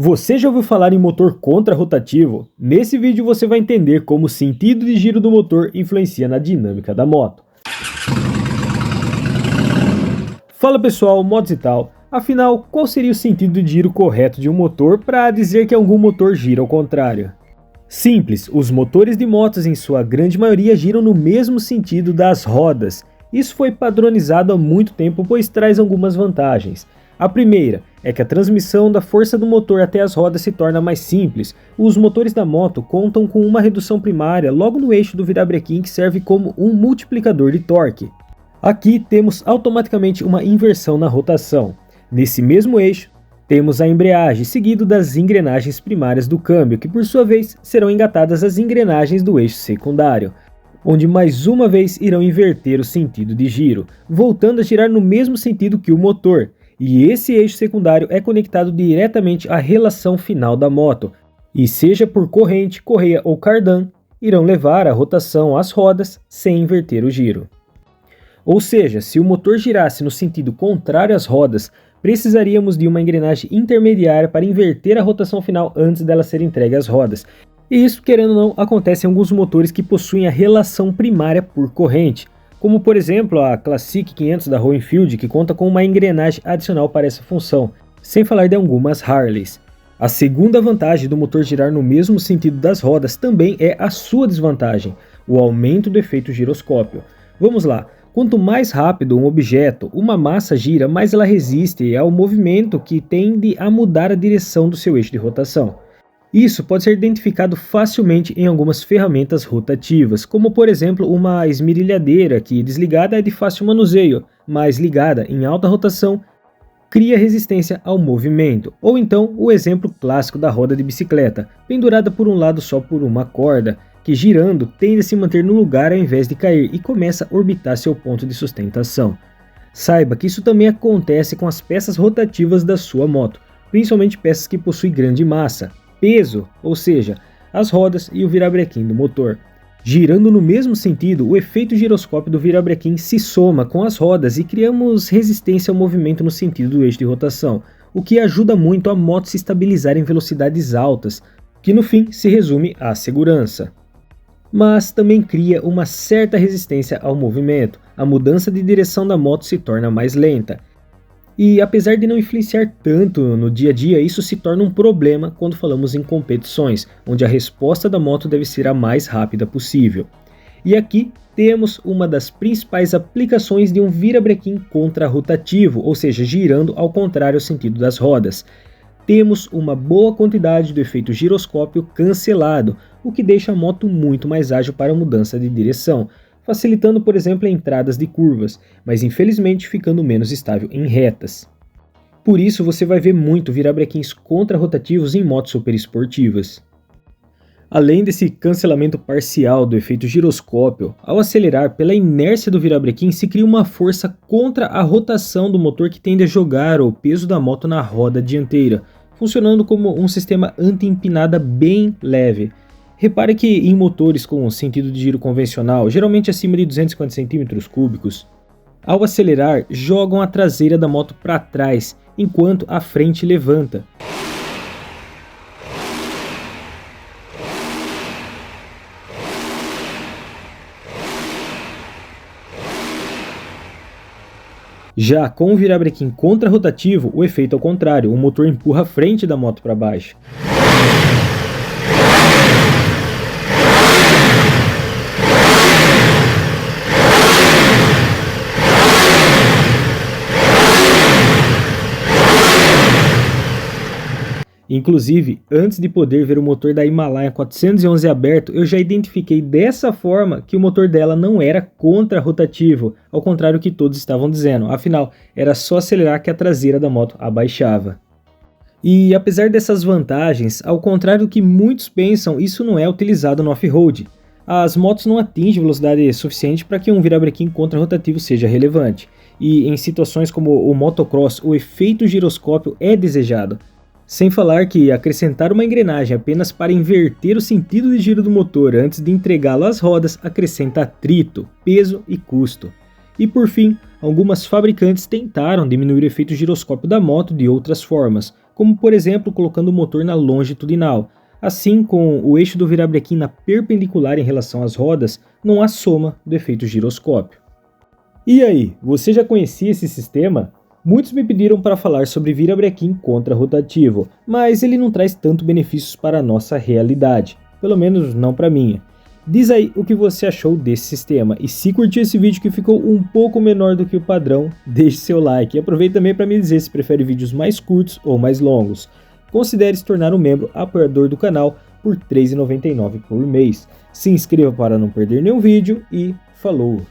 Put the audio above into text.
Você já ouviu falar em motor contrarrotativo? Nesse vídeo você vai entender como o sentido de giro do motor influencia na dinâmica da moto. Fala pessoal, motos e tal. Afinal, qual seria o sentido de giro correto de um motor para dizer que algum motor gira ao contrário? Simples, os motores de motos em sua grande maioria giram no mesmo sentido das rodas. Isso foi padronizado há muito tempo, pois traz algumas vantagens. A primeira é que a transmissão da força do motor até as rodas se torna mais simples. Os motores da moto contam com uma redução primária logo no eixo do virabrequim que serve como um multiplicador de torque. Aqui temos automaticamente uma inversão na rotação. Nesse mesmo eixo, temos a embreagem, seguido das engrenagens primárias do câmbio, que por sua vez serão engatadas às engrenagens do eixo secundário, onde mais uma vez irão inverter o sentido de giro, voltando a girar no mesmo sentido que o motor. E esse eixo secundário é conectado diretamente à relação final da moto, e seja por corrente, correia ou cardan, irão levar a rotação às rodas sem inverter o giro. Ou seja, se o motor girasse no sentido contrário às rodas, precisaríamos de uma engrenagem intermediária para inverter a rotação final antes dela ser entregue às rodas. E isso, querendo ou não, acontece em alguns motores que possuem a relação primária por corrente, como por exemplo a Classic 500 da Roenfield, que conta com uma engrenagem adicional para essa função, sem falar de algumas Harleys. A segunda vantagem do motor girar no mesmo sentido das rodas também é a sua desvantagem, o aumento do efeito giroscópio. Vamos lá, quanto mais rápido um objeto, uma massa gira, mais ela resiste ao movimento que tende a mudar a direção do seu eixo de rotação. Isso pode ser identificado facilmente em algumas ferramentas rotativas, como por exemplo uma esmerilhadeira que desligada é de fácil manuseio, mas ligada em alta rotação cria resistência ao movimento, ou então o exemplo clássico da roda de bicicleta, pendurada por um lado só por uma corda, que girando tende a se manter no lugar ao invés de cair e começa a orbitar seu ponto de sustentação. Saiba que isso também acontece com as peças rotativas da sua moto, principalmente peças que possuem grande massa, peso, ou seja, as rodas e o virabrequim do motor. Girando no mesmo sentido, o efeito giroscópio do virabrequim se soma com as rodas e criamos resistência ao movimento no sentido do eixo de rotação, o que ajuda muito a moto se estabilizar em velocidades altas, que no fim se resume à segurança. Mas também cria uma certa resistência ao movimento, a mudança de direção da moto se torna mais lenta. E apesar de não influenciar tanto no dia a dia, isso se torna um problema quando falamos em competições, onde a resposta da moto deve ser a mais rápida possível. E aqui temos uma das principais aplicações de um virabrequim contrarrotativo, ou seja, girando ao contrário ao sentido das rodas. Temos uma boa quantidade do efeito giroscópio cancelado, o que deixa a moto muito mais ágil para a mudança de direção, facilitando, por exemplo, entradas de curvas, mas infelizmente ficando menos estável em retas. Por isso você vai ver muito virabrequins contrarrotativos em motos super esportivas. Além desse cancelamento parcial do efeito giroscópio, ao acelerar pela inércia do virabrequim se cria uma força contra a rotação do motor que tende a jogar o peso da moto na roda dianteira, funcionando como um sistema anti-empinada bem leve. Repare que em motores com sentido de giro convencional, geralmente acima de 250 cm3, ao acelerar, jogam a traseira da moto para trás, enquanto a frente levanta. Já com o virabrequim contrarrotativo, o efeito é o contrário, o motor empurra a frente da moto para baixo. Inclusive, antes de poder ver o motor da Himalaia 411 aberto, eu já identifiquei dessa forma que o motor dela não era contrarrotativo, ao contrário do que todos estavam dizendo, afinal, era só acelerar que a traseira da moto abaixava. E apesar dessas vantagens, ao contrário do que muitos pensam, isso não é utilizado no off-road. As motos não atingem velocidade suficiente para que um virabrequim contrarrotativo seja relevante, e em situações como o motocross, o efeito giroscópio é desejado. Sem falar que acrescentar uma engrenagem apenas para inverter o sentido de giro do motor antes de entregá-lo às rodas acrescenta atrito, peso e custo. E por fim, algumas fabricantes tentaram diminuir o efeito giroscópio da moto de outras formas, como por exemplo colocando o motor na longitudinal. Assim, com o eixo do virabrequim na perpendicular em relação às rodas, não há soma do efeito giroscópio. E aí, você já conhecia esse sistema? Muitos me pediram para falar sobre virabrequim contra-rotativo, mas ele não traz tanto benefícios para a nossa realidade, pelo menos não para a minha. Diz aí o que você achou desse sistema, e se curtiu esse vídeo que ficou um pouco menor do que o padrão, deixe seu like e aproveite também para me dizer se prefere vídeos mais curtos ou mais longos. Considere se tornar um membro apoiador do canal por R$ 3,99 por mês. Se inscreva para não perder nenhum vídeo e falou!